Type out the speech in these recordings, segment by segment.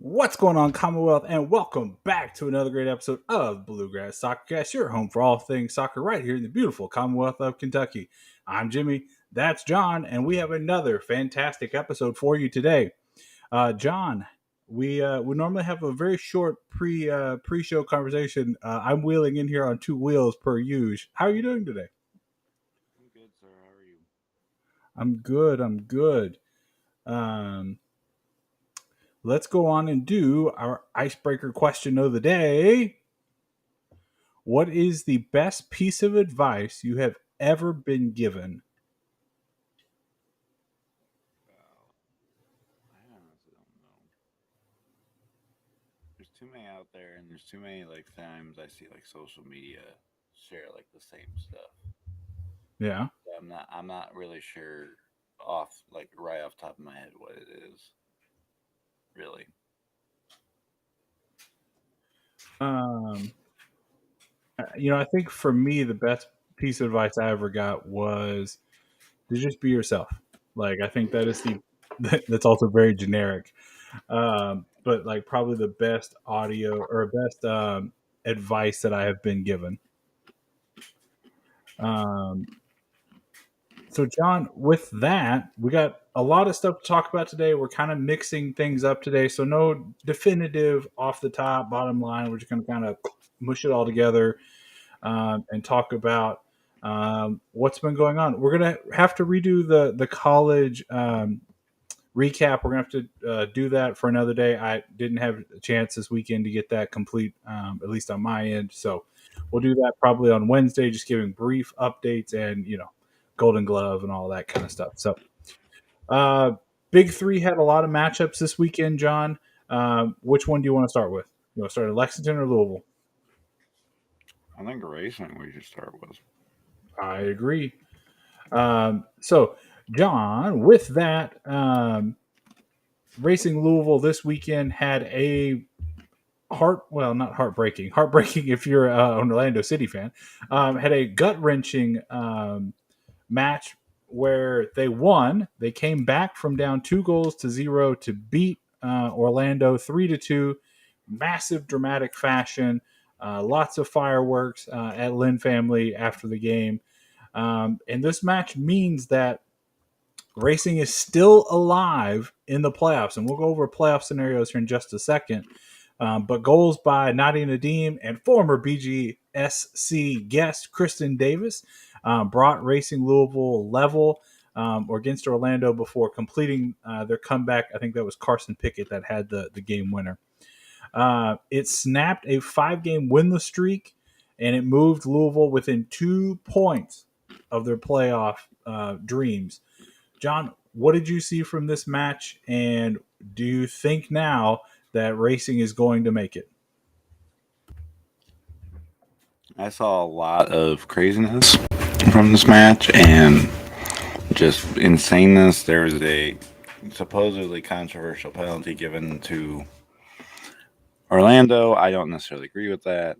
What's going on, Commonwealth, and welcome back to another great episode of Bluegrass Soccercast, your home for all things soccer right here in the beautiful Commonwealth of Kentucky. I'm Jimmy, that's John, and we have another fantastic episode for you today. John, we normally have a very short pre-show conversation. I'm wheeling in here on two wheels per usual. How are you doing today? I'm good, sir. How are you? I'm good. I'm good. Um, let's go on and do our icebreaker question of the day. What is the best piece of advice you have ever been given? Well, I honestly don't know. There's too many out there, and there's too many times I see social media share the same stuff. Yeah. So I'm not really sure off right off the top of my head what it is really. Um, I think for me, the best piece of advice I ever got was to just be yourself. Like, I think that is that's also very generic. But like probably the best audio or best advice that I have been given. Um, So, John, with that, we got a lot of stuff to talk about today. We're kind of mixing things up today. So, no definitive off the top, bottom line. We're just going to kind of mush it all together and talk about what's been going on. We're going to have to redo the college recap. We're going to have to do that for another day. I didn't have a chance this weekend to get that complete, at least on my end. So, we'll do that probably on Wednesday, just giving brief updates and, Golden Glove and all that kind of stuff. So, uh, Big Three had a lot of matchups this weekend, John. Which one do you want to start with? You want to start at Lexington or Louisville? I think racing we should start with. I agree. So, John, with that, Racing Louisville this weekend had a not heartbreaking if you're an Orlando City fan, had a gut wrenching match where they won. They came back from down 2-0 to beat Orlando 3-2. Massive dramatic fashion. Lots of fireworks at Lynn Family after the game. And this match means that Racing is still alive in the playoffs. And we'll go over playoff scenarios here in just a second. But goals by Nadia Nadim and former BGSC guest Kristen Davis brought Racing Louisville level or against Orlando before completing their comeback. I think that was Carson Pickett that had the game winner. It snapped a 5-game winless streak, and it moved Louisville within 2 points of their playoff dreams. John, what did you see from this match, and do you think now that Racing is going to make it? I saw a lot of craziness from this match and just insaneness. There was a supposedly controversial penalty given to Orlando. I don't necessarily agree with that.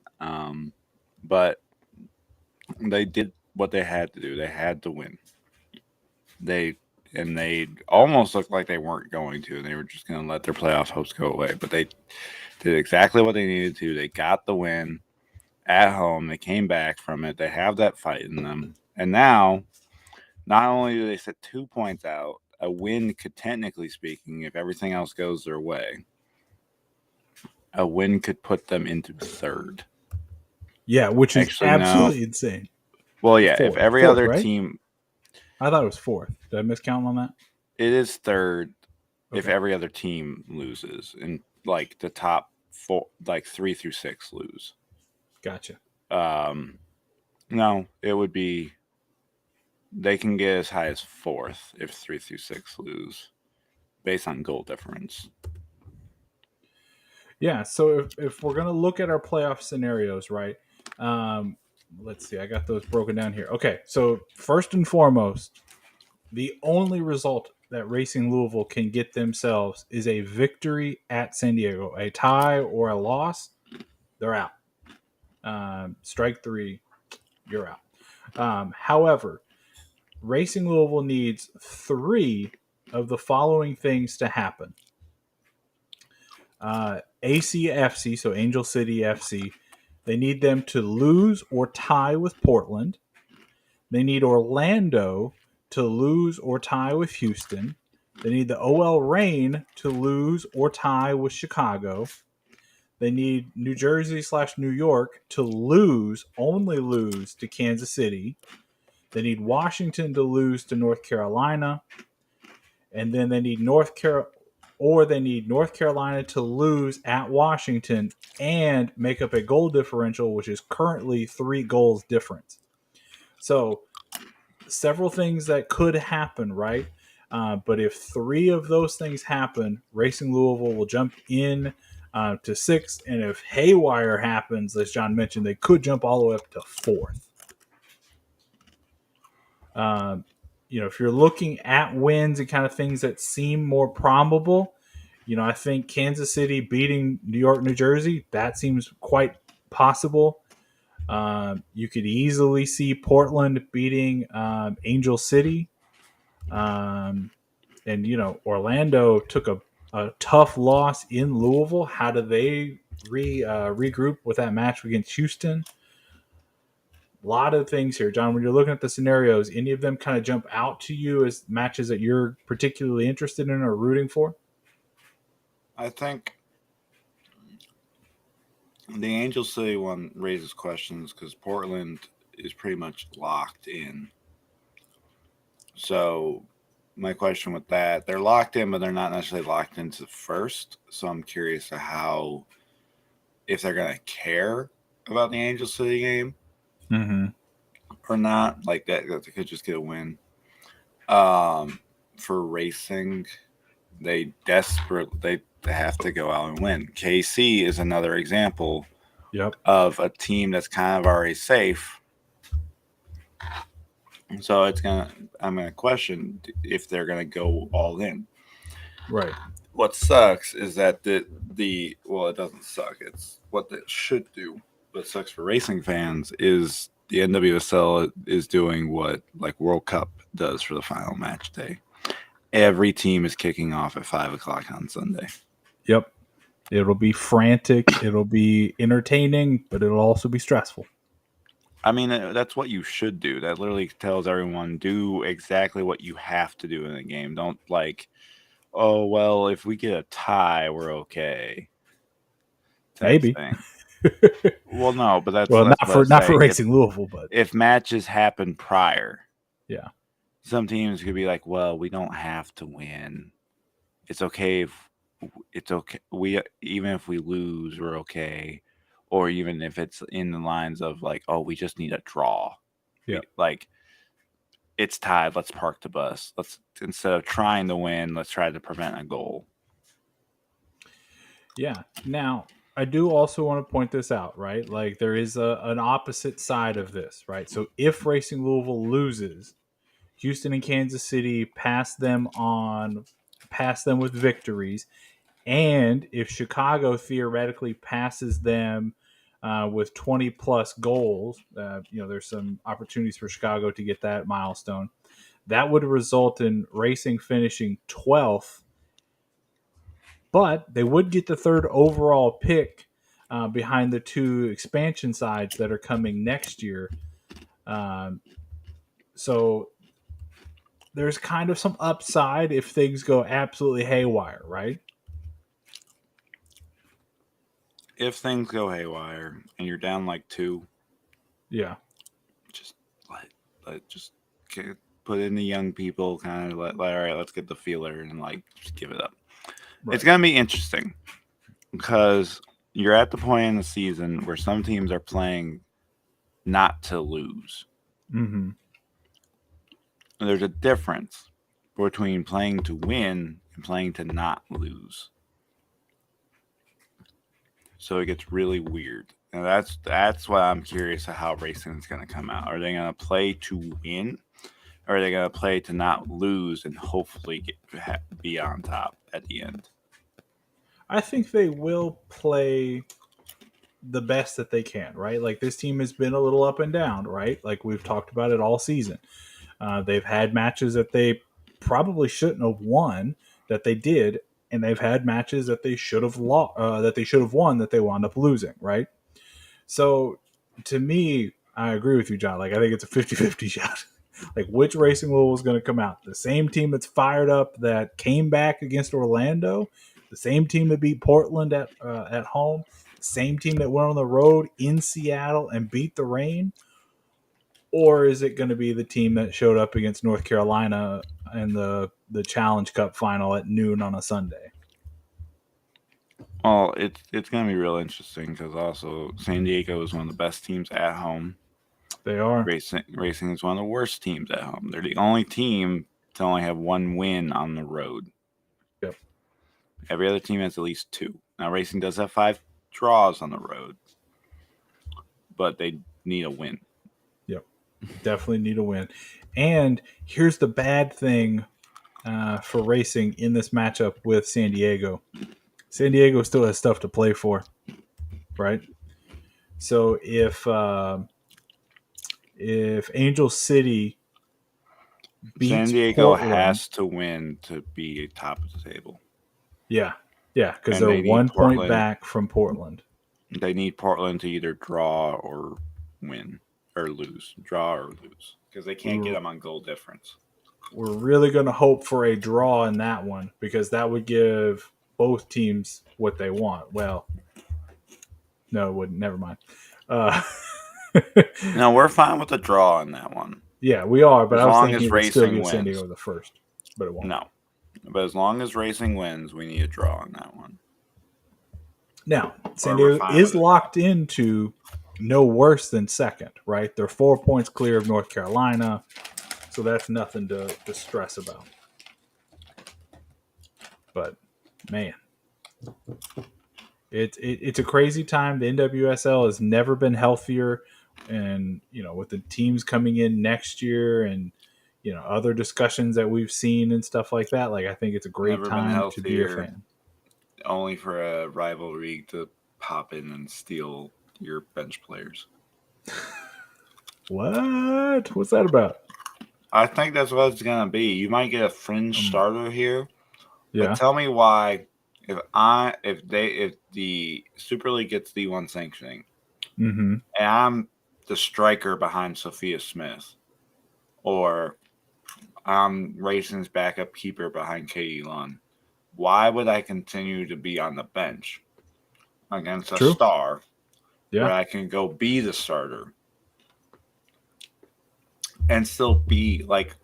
But they did what they had to do. They had to win. They they almost looked like they weren't going to. They were just going to let their playoff hopes go away. But they did exactly what they needed to. They got the win at home. They came back from it. They have that fight in them. And now, not only do they set 2 points out, a win could technically speaking, if everything else goes their way, a win could put them into third. Yeah, which is Actually, no. absolutely insane. Well, yeah, if Fourth, every fourth, other right? team, I thought it was fourth. Did I miscount on that? it is third if Okay, every other team loses and the top four, 3 through 6 lose. gotcha. Um, no, it would be they can get as high as fourth if 3 through 6 lose based on goal difference. Yeah, so if we're gonna look at our playoff scenarios, right? Um, let's see. I got those broken down here. Okay, so first and foremost, the only result that Racing Louisville can get themselves is a victory at San Diego. A tie or a loss, they're out. Strike three, you're out. However, Racing Louisville needs three of the following things to happen. ACFC, so Angel City FC, they need them to lose or tie with Portland. They need Orlando to lose or tie with Houston. They need the OL Reign to lose or tie with Chicago. They need New Jersey / New York to lose, only lose to Kansas City. They need Washington to lose to North Carolina. And then they need North Carolina to lose at Washington and make up a goal differential, which is currently 3 goals difference. So several things that could happen, right? But if 3 of those things happen, Racing Louisville will jump in to 6th. And if haywire happens, as John mentioned, they could jump all the way up to 4th. If you're looking at wins and kind of things that seem more probable, I think Kansas City beating New York, New Jersey, that seems quite possible. You could easily see Portland beating Angel City. And, Orlando took a tough loss in Louisville. How do they regroup with that match against Houston? A lot of things here, John. When you're looking at the scenarios, any of them kind of jump out to you as matches that you're particularly interested in or rooting for? I think the Angel City one raises questions because Portland is pretty much locked in. So my question with that, they're locked in, but they're not necessarily locked into first. So I'm curious to if they're going to care about the Angel City game or not. Like that they could just get a win. For Racing, they have to go out and win. KC is another example of a team that's kind of already safe. So I'm gonna question if they're gonna go all in. Right. What sucks is that it doesn't suck. It's what it should do. What sucks for racing fans is the NWSL is doing what like World Cup does for the final match day. Every team is kicking off at 5:00 on Sunday. Yep. It'll be frantic. It'll be entertaining, but it'll also be stressful. I mean, that's what you should do. That literally tells everyone do exactly what you have to do in the game. Don't like, oh, well, if we get a tie, we're okay. Maybe. Well, no, but that's not for Racing Louisville, but if matches happen prior, yeah, some teams could be like, well, we don't have to win. It's okay if even if we lose, we're okay. Or even if it's in the lines of like, oh, we just need a draw. Yeah. Like it's tied. Let's park the bus. Instead of trying to win, let's try to prevent a goal. Yeah. Now, I do also want to point this out, right? Like there is an opposite side of this, right? So if Racing Louisville loses, Houston and Kansas City pass them with victories. And if Chicago theoretically passes them with 20 plus goals, there's some opportunities for Chicago to get that milestone. That would result in Racing finishing 12th, but they would get the 3rd overall pick behind the 2 expansion sides that are coming next year. So there's kind of some upside if things go absolutely haywire, right? If things go haywire and you're down like 2, yeah, just just put in the young people, kind of all right, let's get the feeler and like just give it up. Right. It's gonna be interesting because you're at the point in the season where some teams are playing not to lose. Mm-hmm. There's a difference between playing to win and playing to not lose. So it gets really weird. And that's why I'm curious of how racing is going to come out. Are they going to play to win? Or are they going to play to not lose and hopefully be on top at the end? I think they will play the best that they can, right? Like this team has been a little up and down, right? Like we've talked about it all season. They've had matches that they probably shouldn't have won that they did, and they've had matches that they should have that they should have won that they wound up losing, right? So to me, I agree with you, John. Like, I think it's a 50-50 shot. Like, which Racing Louisville is going to come out? The same team that's fired up that came back against Orlando, the same team that beat Portland at home, the same team that went on the road in Seattle and beat the Rain, or is it going to be the team that showed up against North Carolina in the Challenge Cup final at noon on a Sunday? Well, it's going to be real interesting because also San Diego is one of the best teams at home. They are. Racing is one of the worst teams at home. They're the only team to only have one win on the road. Yep. Every other team has at least 2. Now, Racing does have 5 draws on the road, but they need a win. Yep. Definitely need a win. And here's the bad thing for Racing in this matchup with San Diego. San Diego still has stuff to play for, right? So if Angel City beats San Diego Portland, has to win to be top of the table. Yeah, because And they're they need 1 point Portland. back from Portland. They need Portland to either draw or win or lose, draw or lose, because they can't get them on goal difference. We're really going to hope for a draw in that one because that would give both teams what they want. Well, no, it wouldn't. Never mind. No, we're fine with the draw on that one. Yeah, we are, but As I was long thinking as it would still Racing give San wins. Diego the first, but it won't. No, but as long as Racing wins, we need a draw on that one. Now, San Or we're Diego fine is with it. locked into no worse than second, right? They're 4 points clear of North Carolina, so that's nothing to stress about. But, man, it's a crazy time. The NWSL has never been healthier, and with the teams coming in next year and other discussions that we've seen and stuff like that, like I think it's a great Never been time to be a healthier. fan. Only for a rivalry to pop in and steal your bench players. What? What's that about? I think that's what it's gonna be. You might get a fringe starter here, Yeah. but tell me why. If the Super League gets D1 sanctioning, Mm-hmm. and I'm the striker behind Sophia Smith, or I'm Racing's backup keeper behind Katie Lunn, why would I continue to be on the bench against a star where I can go be the starter and still be like,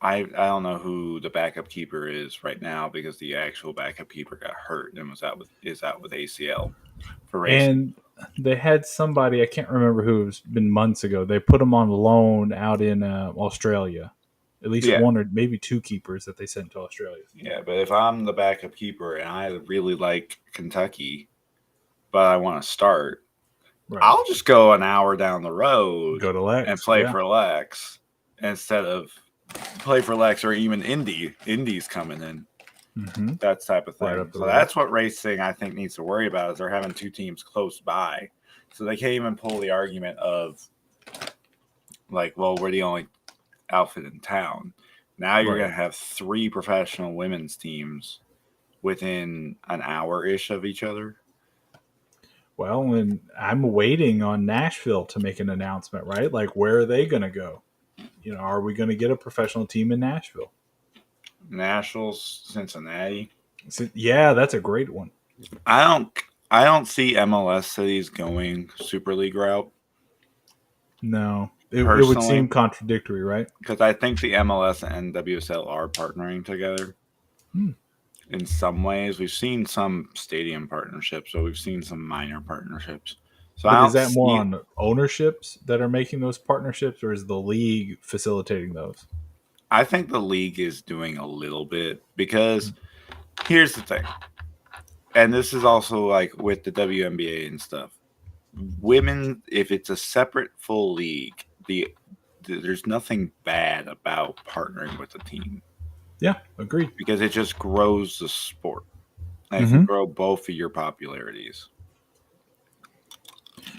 I don't know who the backup keeper is right now because the actual backup keeper got hurt and is out with ACL for Racing. And they had somebody, I can't remember who, it's been months ago. They put him on loan out in Australia. At least one or maybe 2 keepers that they sent to Australia. Yeah, but if I'm the backup keeper and I really like Kentucky, but I want to start, I'll just go an hour down the road, go to Lex, and play for Lex instead of play for Lex or even Indy's coming in. Mm-hmm. That type of thing. So that's what Racing, I think, needs to worry about is they're having 2 teams close by. So they can't even pull the argument of like, well, we're the only outfit in town. Now you're going to have 3 professional women's teams within an hour-ish of each other. Well, and I'm waiting on Nashville to make an announcement, right? Like, where are they going to go? Are we going to get a professional team in Nashville? Nationals, Cincinnati. Yeah, that's a great one. I don't see MLS cities going Super League route. No, it would seem contradictory, right? Because I think the MLS and WSL are partnering together. In some ways, we've seen some stadium partnerships, so we've seen some minor partnerships. So but is that more on ownerships that are making those partnerships, or is the league facilitating those? I think the league is doing a little bit because here's the thing, and this is also like with the WNBA and stuff. Women, if it's a separate full league, there's nothing bad about partnering with a team. Yeah, agreed. Because it just grows the sport. And it can grow both of your popularities.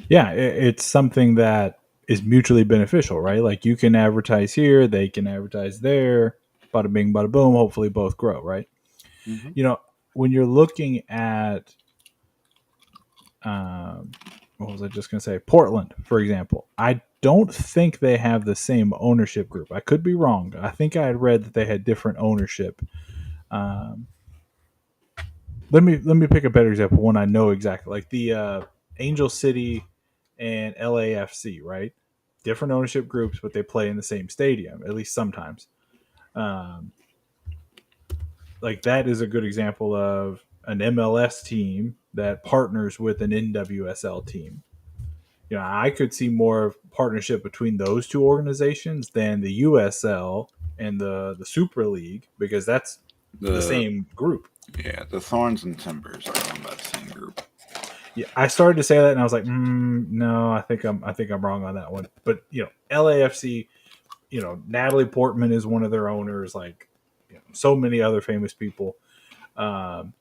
Yeah, it's something that is mutually beneficial, right? Like you can advertise here, they can advertise there, bada bing, bada boom, hopefully both grow, right? Mm-hmm. You know, when you're looking at, what was I just going to say? Portland, for example. I don't think they have the same ownership group. I could be wrong. I think I had read that they had different ownership. Um, let me pick a better example. One I know exactly, like the Angel City and LAFC, right? Different ownership groups, but they play in the same stadium, at least sometimes. Um, like that is a good example of an MLS team that partners with an NWSL team. You know, I could see more of partnership between those two organizations than the USL and the Super League, because that's the The same group. the Thorns and Timbers are owned by the same group. Yeah, I started to say that and I was like, no, I think I'm wrong on that one. But you know, LAFC, you know, Natalie Portman is one of their owners. Like, you know, so many other famous people. Um,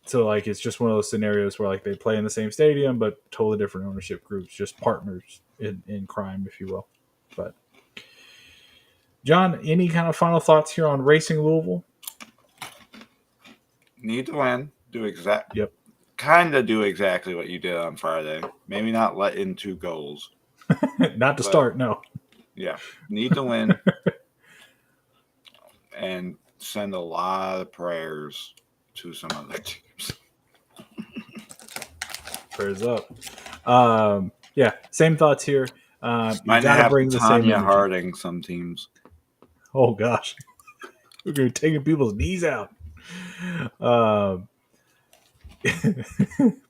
so like, it's just one of those scenarios where like they play in the same stadium, but totally different ownership groups, just partners in crime, if you will. But John, any kind of final thoughts here on Racing Louisville? Need to win. Yep. Kind of do exactly what you did on Friday. Maybe not let in 2 goals, Not to but start, no. yeah, need to win and send a lot of prayers to some other teams. Prayers up. Yeah, same thoughts here. You Might got to have bring the same Tanya energy. Harding some teams. Oh gosh, we're gonna be taking people's knees out. Um,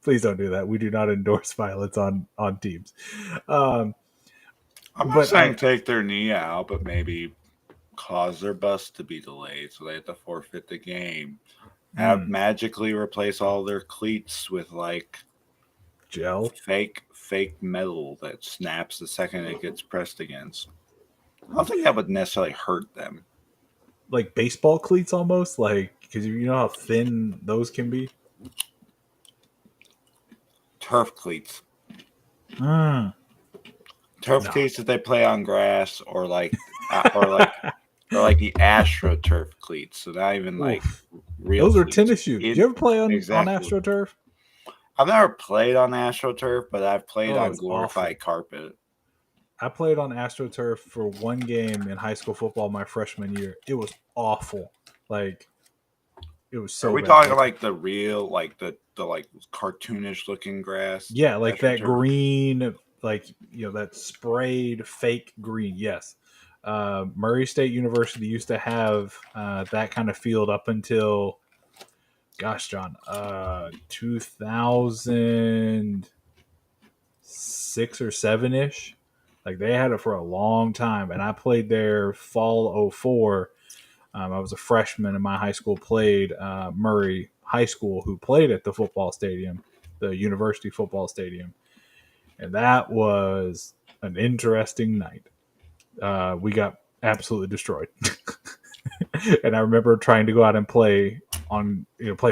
please don't do that. We do not endorse violence on teams. Um, I'm not but saying I take their knee out, but maybe cause their bus to be delayed so they have to forfeit the game. Have mm, magically replace all their cleats with like gel fake metal that snaps the second it gets pressed against. I don't think that would necessarily hurt them. like baseball cleats almost, like because you know how thin those can be. Turf cleats. Mm, Turf no, cleats that they play on grass or like the AstroTurf cleats. So not even like oof. real Those are cleats. tennis shoes. Do you ever play on Exactly. AstroTurf? I've never played on AstroTurf, but I've played Oh, on it's awful. glorified carpet. I played on AstroTurf for one game in high school football my freshman year. It was awful. Like it was Are so we bad. talking Like like the real, like the like cartoonish looking grass? yeah, like that AstroTurf. green, like you know that sprayed fake green. Yes, Murray State University used to have that kind of field up until, gosh, John, 2006 or seven ish. Like they had it for a long time, and I played there fall '04. I was a freshman in my high school, played Murray High School, who played at the football stadium, the university football stadium. And that was an interesting night. We got absolutely destroyed. And I remember trying to go out and play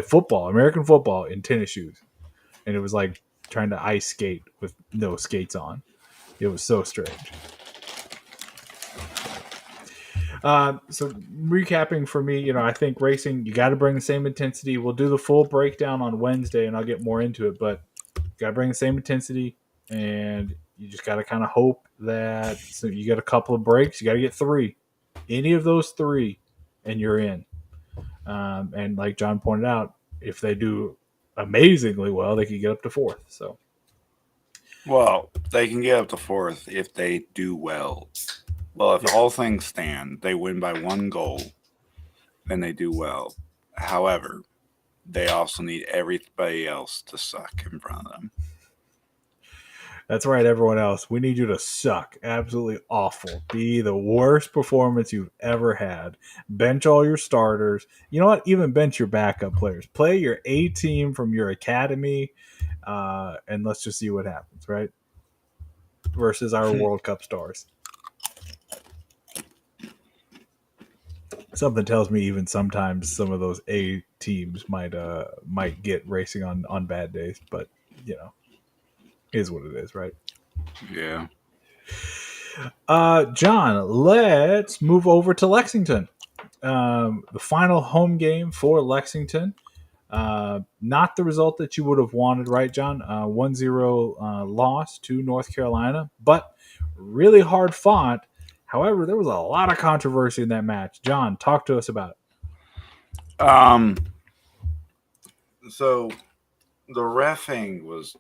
football, American football in tennis shoes. And it was like trying to ice skate with no skates on. It was so strange. So recapping for me, you know, I think racing, you got to bring the same intensity. We'll do the full breakdown on Wednesday, and I'll get more into it. But you got to bring the same intensity, and you just got to kind of hope that so you get a couple of breaks. You got to get three, any of those three, and you're in. And like John pointed out, if they do amazingly well, they could get up to fourth. So Well, they can get up to fourth if they do well. Well, if yeah, all things stand, they win by 1 goal, then they do well. However, they also need everybody else to suck in front of them. that's right, everyone else. We need you to suck. Absolutely awful. Be the worst performance you've ever had. Bench all your starters. You know what? Even bench your backup players. Play your A team from your academy, and let's just see what happens, right? Versus our World Cup stars. Something tells me even sometimes some of those A teams might get racing on bad days, but you know, is what it is, right? Yeah. John, let's move over to Lexington. the final home game for Lexington. Not the result that you would have wanted, right, John? 1-0 loss to North Carolina, but really hard fought. However, there was a lot of controversy in that match. John, talk to us about it. Um, so the reffing was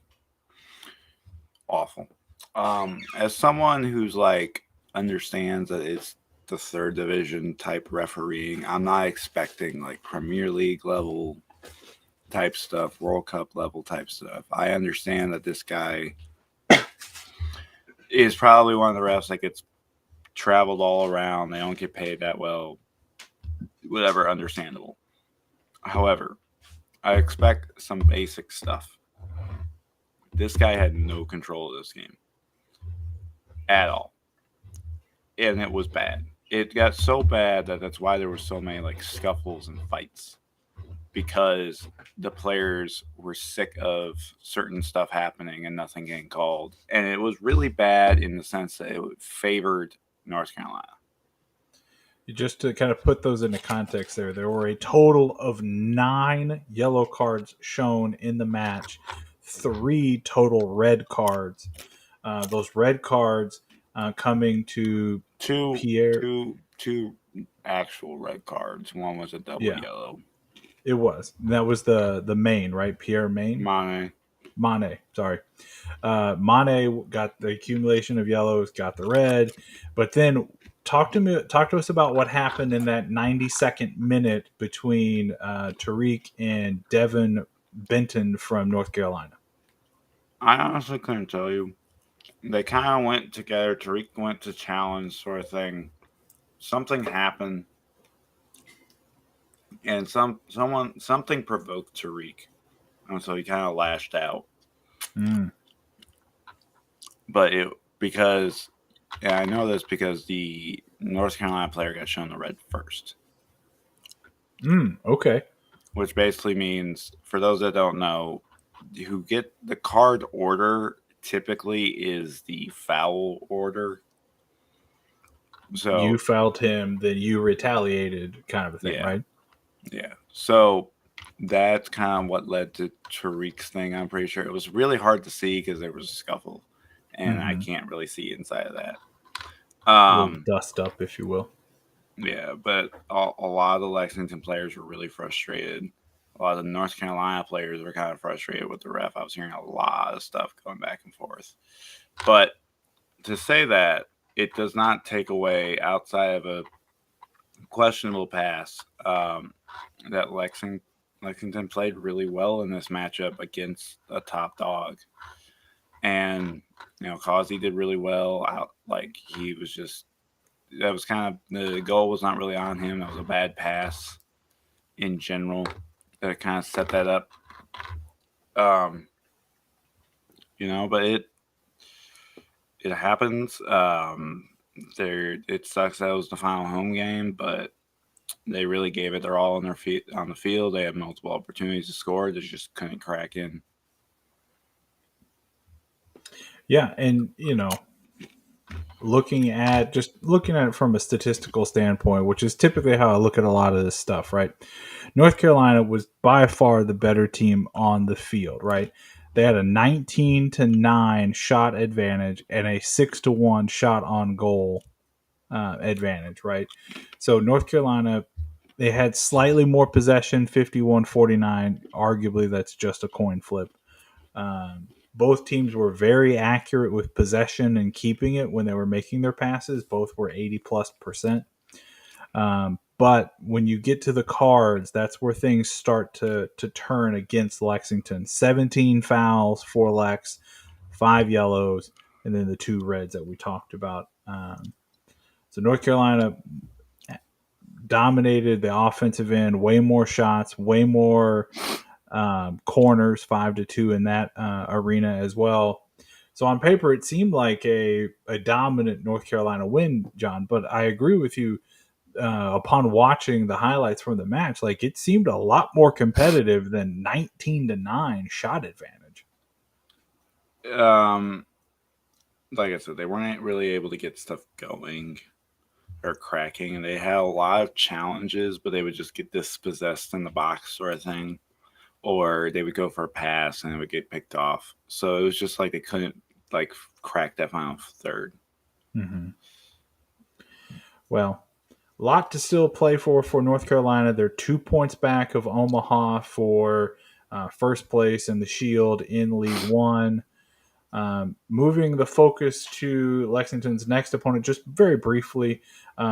awful. As someone who's like understands that it's the third division type refereeing, I'm not expecting like Premier League level type stuff, World Cup level type stuff. I understand that this guy is probably one of the refs that gets traveled all around. They don't get paid that well. Whatever, understandable. However, I expect some basic stuff. This guy had no control of this game at all. And it was bad. It got so bad that that's why there were so many like scuffles and fights, because the players were sick of certain stuff happening and nothing getting called. And it was really bad in the sense that it favored North Carolina. Just to kind of put those into context, there were a total of 9 yellow cards shown in the match, 3 total red cards. Those red cards coming to Pierre. Two actual red cards. One was a double Yeah, yellow. it was. That was the main, right? Pierre Main. Mane. Sorry. Mane got the accumulation of yellows, got the red, but then talk to us about what happened in that 92nd minute between Tariq and Devin Benton from North Carolina. I honestly couldn't tell you. They kind of went together. Tariq went to challenge, sort of thing. Something happened, and something provoked Tariq, and so he kind of lashed out. But I know this because the North Carolina player got shown the red first. Okay. Which basically means, for those that don't know, who get the card order typically is the foul order. So you fouled him, then you retaliated, kind of a thing, right? Yeah. So that's kind of what led to Tariq's thing. I'm pretty sure it was really hard to see because there was a scuffle, and I can't really see inside of that. A little dust up, if you will. Yeah, but a lot of the Lexington players were really frustrated. A lot of the North Carolina players were kind of frustrated with the ref. I was hearing a lot of stuff going back and forth. But to say that, it does not take away, outside of a questionable pass, that Lexington played really well in this matchup against a top dog. And, Causey did really well. He was just, that was kind of, the goal was not really on him. That was a bad pass in general that kind of set that up. But it happens. It sucks that it was the final home game, but they really gave it their all on the field. They had multiple opportunities to score. They just couldn't crack in. Yeah, and looking at it from a statistical standpoint, which is typically how I look at a lot of this stuff, right? North Carolina was by far the better team on the field, right? They had a 19-9 shot advantage and a 6-1 shot on goal advantage, right? So North Carolina, they had slightly more possession, 51-49. Arguably, that's just a coin flip. Both teams were very accurate with possession and keeping it when they were making their passes. Both were 80+%. But when you get to the cards, that's where things start to turn against Lexington. 17 fouls for Lex, 5 yellows, and then the 2 reds that we talked about. So North Carolina dominated the offensive end, way more shots, way more corners, 5-2 in that arena as well. So on paper, it seemed like a dominant North Carolina win, John. But I agree with you. Upon watching the highlights from the match, like it seemed a lot more competitive than 19-9 shot advantage. Like I said, they weren't really able to get stuff going or cracking, and they had a lot of challenges, but they would just get dispossessed in the box sort of thing, or they would go for a pass and it would get picked off. So it was just like they couldn't like crack that final third. Mm-hmm. Well, a lot to still play for North Carolina. They're 2 points back of Omaha for first place in the Shield in League One. Moving the focus to Lexington's next opponent, just very briefly,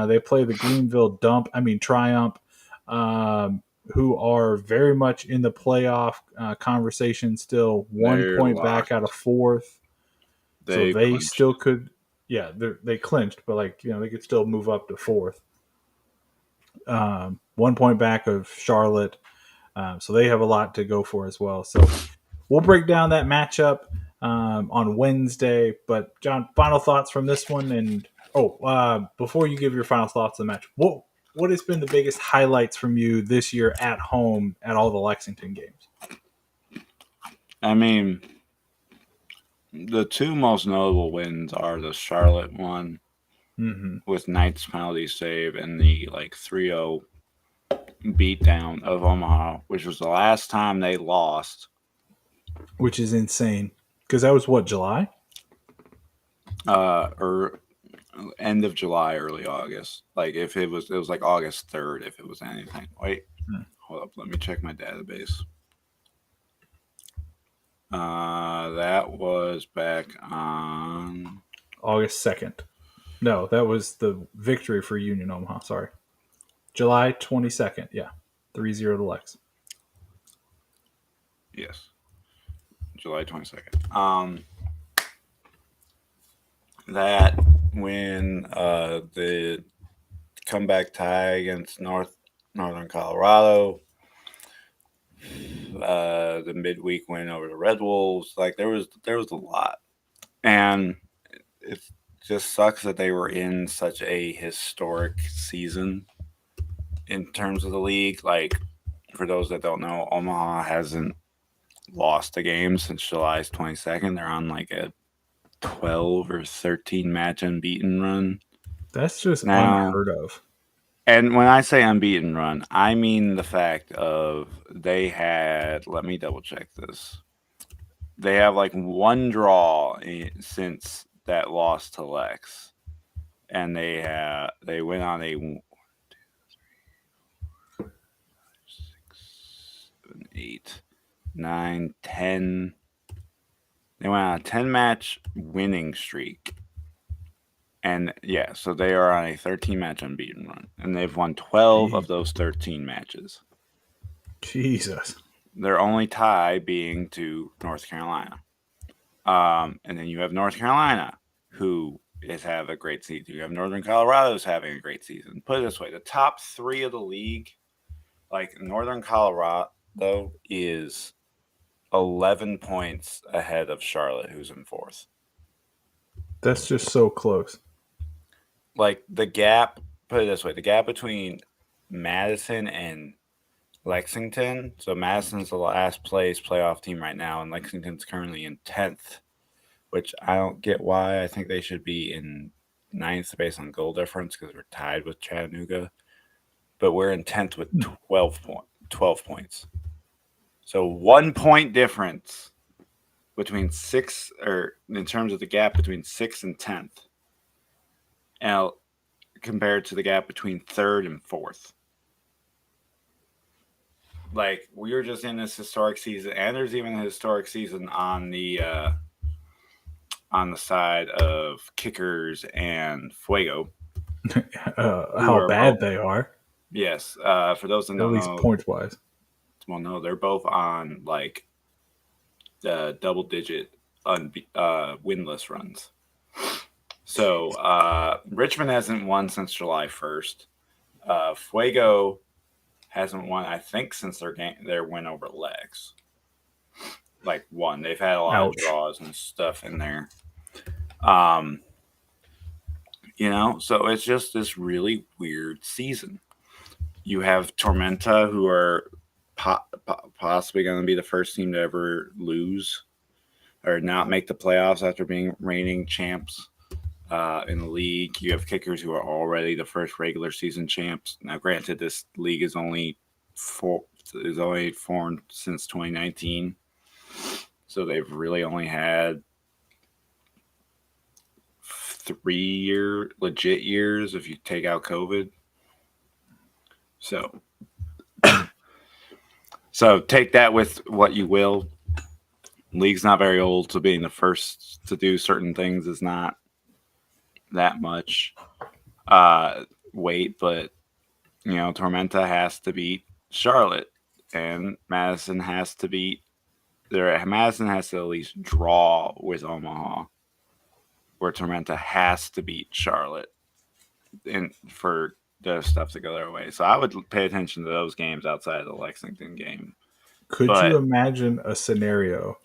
they play the Greenville Triumph, who are very much in the playoff conversation still, one They're point back out of locked. fourth. So They they clinched. still could, yeah, they clinched, but they could still move up to fourth. 1 point back of Charlotte. So they have a lot to go for as well. So we'll break down that matchup on Wednesday. But John, final thoughts from this one, and before you give your final thoughts on the match, what has been the biggest highlights from you this year at home at all the Lexington games? I mean, the two most notable wins are the Charlotte one with Knight's penalty save and the 3-0 beatdown of Omaha, which was the last time they lost. Which is insane because that was what, July? Or end of July, early August. Like if it was like August 3rd. If it was anything. Wait, hold up. Let me check my database. That was back on August 2nd. No, that was the victory for Union Omaha. Sorry. July 22nd. Yeah. 3-0 to Lex. Yes. July 22nd. That when the comeback tie against Northern Colorado, the midweek win over the Red Wolves, there was a lot, and it just sucks that they were in such a historic season in terms of the league. Like, for those that don't know, Omaha hasn't lost a game since July 22nd. They're on a 12 or 13 match unbeaten run. That's just unheard of. And when I say unbeaten run, I mean the fact of they had, let me double check this. They have one draw since that loss to Lex. And they went on a 1, 2, 3, 4, 5, 6, 7, 8, 9, 10. They went on a 10-match winning streak. And yeah, so they are on a 13-match unbeaten run. And they've won 12 of those 13 matches. Jesus. Their only tie being to North Carolina. And then you have North Carolina, who is having a great season. You have Northern Colorado who's having a great season. Put it this way, the top three of the league, Northern Colorado is 11 points ahead of Charlotte, who's in fourth. That's just so close. The gap, put it this way, the gap between Madison and Lexington. So Madison's the last place playoff team right now, and Lexington's currently in 10th, which I don't get why. I think they should be in 9th based on goal difference because we're tied with Chattanooga. But we're in 10th with 12 points. So 1 point difference between in terms of the gap between 6th and 10th. And compared to the gap between 3rd and 4th. We were just in this historic season, and there's even a historic season on the side of kickers and Fuego. How bad they are. Yes. For those that don't know. At least points-wise. Well, no, they're both on, the double-digit winless runs. So, Richmond hasn't won since July 1st. Fuego hasn't won, I think, since their win over Lex. One. They've had a lot of draws and stuff in there. So it's just this really weird season. You have Tormenta, who are possibly going to be the first team to ever lose or not make the playoffs after being reigning champs. in the league. You have kickers who are already the first regular season champs. Now, granted, this league is only formed since 2019, so they've really only had 3 legit years if you take out COVID. So, so take that with what you will. League's not very old, so being the first to do certain things is not that much weight, but Tormenta has to beat Charlotte, and Madison has to at least draw with Omaha, where Tormenta has to beat Charlotte, and for the stuff to go their way. So I would pay attention to those games outside of the Lexington game. Could you But imagine a scenario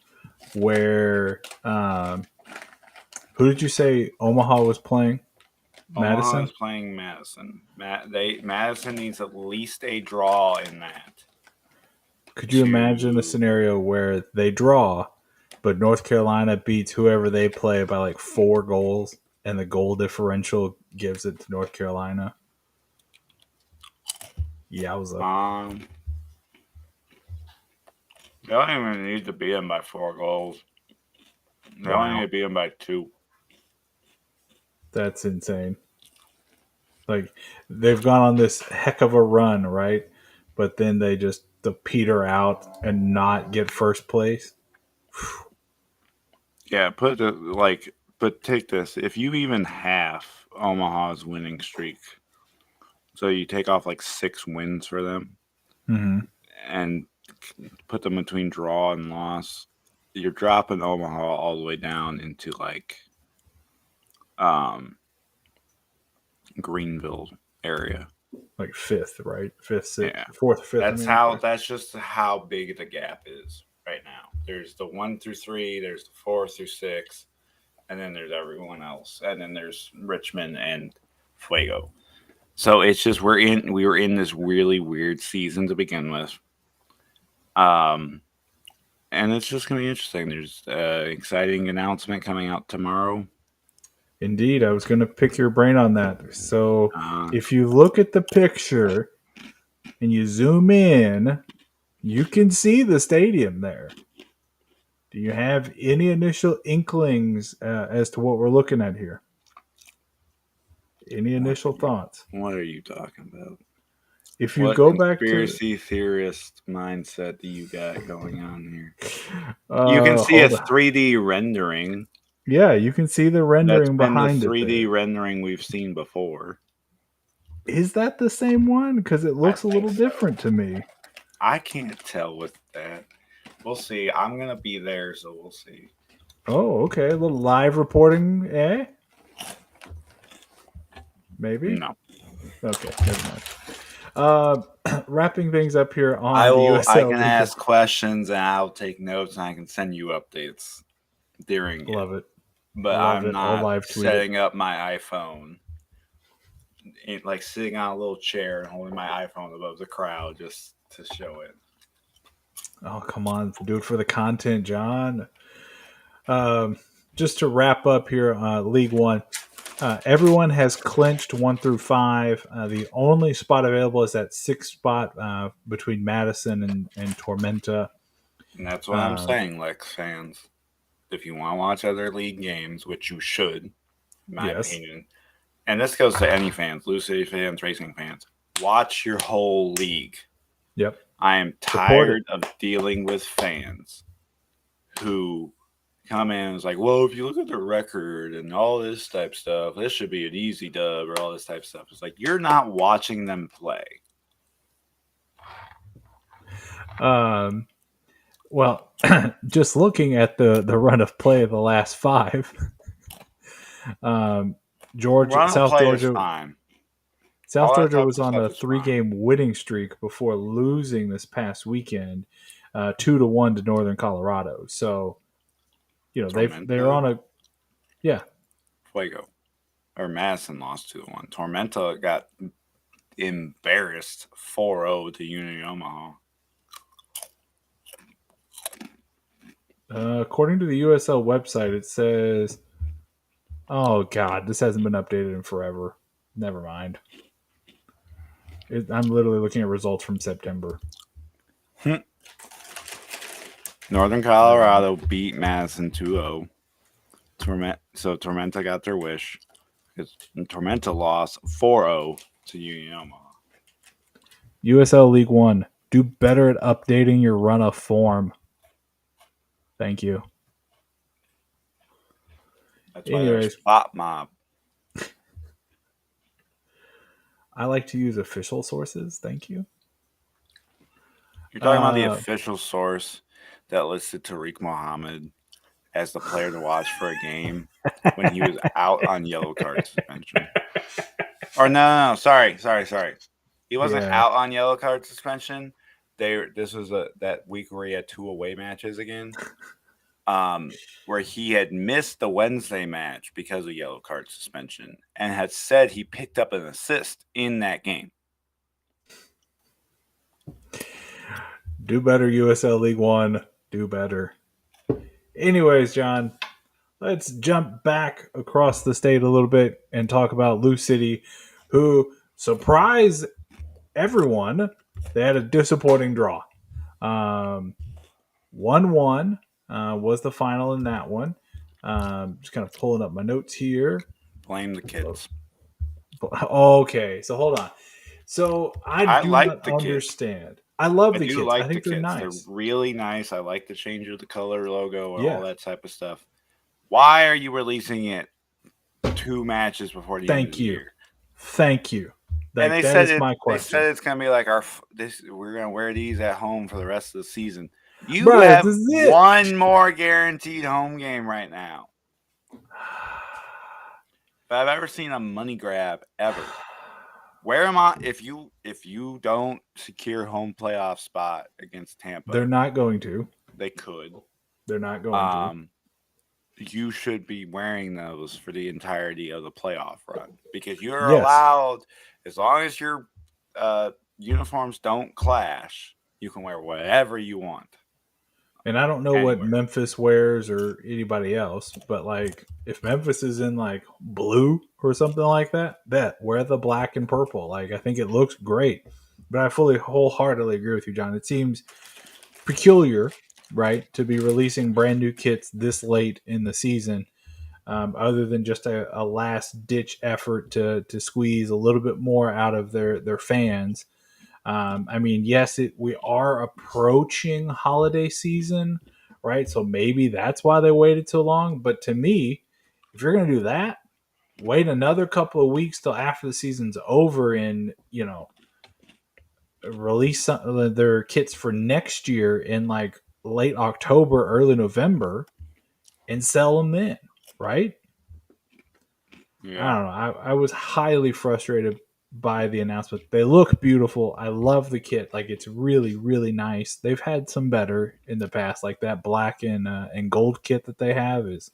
where who did you say Omaha was playing? Omaha Madison? is playing Madison. Madison needs at least a draw in that. Could you imagine a To scenario where they draw, but North Carolina beats whoever they play by like 4 goals, and the goal differential gives it to North Carolina? Yowza. They don't even need to beat them by 4 goals. They only need to beat them by 2. That's insane. Like, they've gone on this heck of a run, right? But then they just peter out and not get first place. Yeah, but take this. If you even half Omaha's winning streak, so you take off like 6 wins for them Mm-hmm. and put them between draw and loss, you're dropping Omaha all the way down into like um Greenville area. Like fifth, right? Fifth, sixth, Yeah. fourth, fifth. That's just how big the gap is right now. There's the 1 through 3, there's the 4 through 6, and then there's everyone else. And then there's Richmond and Fuego. So it's just we were in this really weird season to begin with. And it's just gonna be interesting. There's an exciting announcement coming out tomorrow. Indeed, I was going to pick your brain on that. So, Uh, if you look at the picture and you zoom in, you can see the stadium there. Do you have any initial inklings as to what we're looking at here? Any initial thoughts? what are you talking about? If you What go back to conspiracy theorist mindset do you got going on here? You can see a hold on. 3D rendering. Yeah, you can see the That's rendering been the behind it 3D there. rendering we've seen before. Is that the same one? Because it I looks a think little so. different to me. I can't tell with that. We'll see. I'm gonna be there, so we'll see. Oh, okay. A little live reporting, eh? Maybe? No, Okay, never mind. Wrapping things up here on I the will. I USL can League. ask questions and I'll take notes and I can send you updates during it. Love it. But Love I'm it. I'll not live tweet it. setting up my iPhone, like sitting on a little chair and holding my iPhone above the crowd just to show it. Oh, come on. Do it for the content, John. Just to wrap up here, League One. Everyone has clinched 1 through 5. The only spot available is that 6th spot between Madison and Tormenta. And that's what I'm saying, Lex fans. If you want to watch other league games, which you should, in my opinion, and this goes to any fans, Blue City fans, racing fans, watch your whole league. Yep. I am tired of dealing with fans who come in and is like, well, if you look at the record and all this type of stuff, this should be an easy dub or all this type of stuff. It's like, you're not watching them play. Well, just looking at the run of play of the last 5, South Georgia was on a 3-game winning streak before losing this past weekend, 2-1 to Northern Colorado. So, they're on a Fuego or Madison lost 2-1. Tormenta got embarrassed 4-0 to Union Omaha. According to the USL website, it says Oh God, this hasn't been updated in forever. Never mind. I'm literally looking at results from September. Northern Colorado beat Madison 2-0. So Tormenta got their wish. Tormenta lost 4-0 to Union Omaha. USL League One. Do better at updating your run of form. Thank you. That's why there's Anyways, Spot Mob. I like to use official sources. Thank you. You're talking about the official source that listed Tariq Muhammad as the player to watch for a game when he was out on yellow card suspension. Or no, sorry. He wasn't Yeah. out on yellow card suspension. This was that week where he had 2 away matches again. Where he had missed the Wednesday match because of yellow card suspension and had said he picked up an assist in that game. Do better, USL League One. Do better. Anyways, John, let's jump back across the state a little bit and talk about Lou City, who surprised everyone. They had a disappointing draw. 1-1 was the final in that one. Just kind of pulling up my notes here. Blame the kids. Okay, so hold on. So I do like not the kids. understand. I love I the do kids. I like the think they're kids. nice. They're really nice. I like the change of the color logo and all Yeah. that type of stuff. Why are you releasing it 2 matches before the end of Thank the you. year? Thank you. And Like that is my they question. said it's gonna be like we're gonna wear these at home for the rest of the season. You Bro, have this is it. one more guaranteed home game right now. If I've ever seen a money grab ever. Where am I if you don't secure home playoff spot against Tampa, They're not going to. they could. They're not going to. You should be wearing those for the entirety of the playoff run because you're Yes. allowed, as long as your uniforms don't clash, you can wear whatever you want. And I don't know what Anywhere. Memphis wears or anybody else, but like if Memphis is in like blue or something like that, wear the black and purple. Like I think it looks great. But I fully wholeheartedly agree with you, John. It seems peculiar, right, to be releasing brand new kits this late in the season, other than just a last ditch effort to squeeze a little bit more out of their fans. I mean, yes, we are approaching holiday season, right? So maybe that's why they waited so long. But to me, if you're going to do that, wait another couple of weeks till after the season's over and, release their kits for next year in like late October, early November and sell them then, right? I Yeah. don't know. I was highly frustrated by the announcement. They look beautiful. I love the kit. Like it's really, really nice. They've had some better in the past, like that black and gold kit that they have is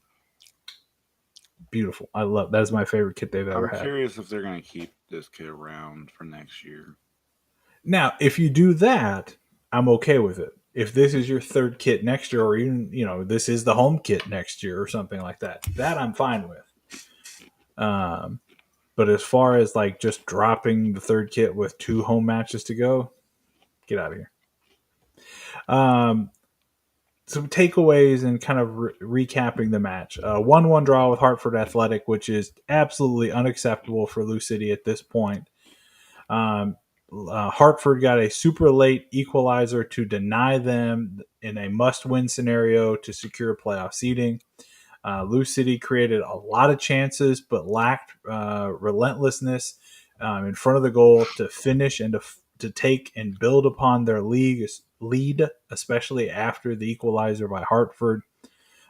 beautiful. I love that is my favorite kit they've ever I'm had. curious if they're going to keep this kid around for next year. Now, if you do that, I'm okay with it. If this is your third kit next year, or even this is the home kit next year, or something like that I'm fine with. Um, but as far as like just dropping the third kit with 2 home matches to go, get out of here. Um, some takeaways and kind of recapping the match. 1-1 draw with Hartford Athletic, which is absolutely unacceptable for Lou City at this point. Hartford got a super late equalizer to deny them in a must-win scenario to secure playoff seeding. Lou City created a lot of chances, but lacked relentlessness in front of the goal to finish and to take and build upon their lead, especially after the equalizer by Hartford.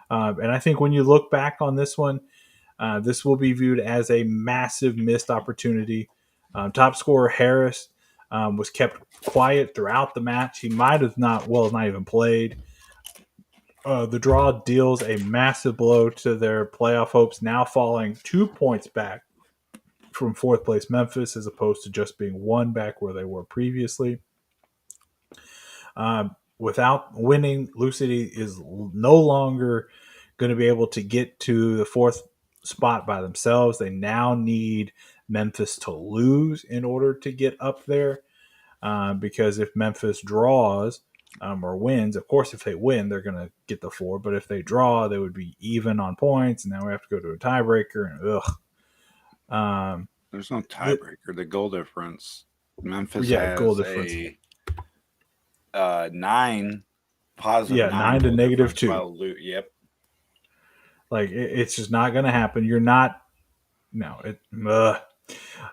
And I think when you look back on this one, this will be viewed as a massive missed opportunity. Top scorer Harris was kept quiet throughout the match. He might have not even played. The draw deals a massive blow to their playoff hopes, now falling 2 points back from fourth place Memphis, as opposed to just being 1 back where they were previously. Without winning, Lou City is no longer going to be able to get to the fourth spot by themselves. They now need Memphis to lose in order to get up there. Because if Memphis draws or wins, of course, if they win, they're going to get the 4. But if they draw, they would be even on points. And now we have to go to a tiebreaker. And There's no the, tiebreaker. The goal difference. Memphis yeah, goal has difference. a 9 positive Yeah, 9 9 to goal negative difference. 2. Yep. Like it's just not going to happen. You're not. No, it. You're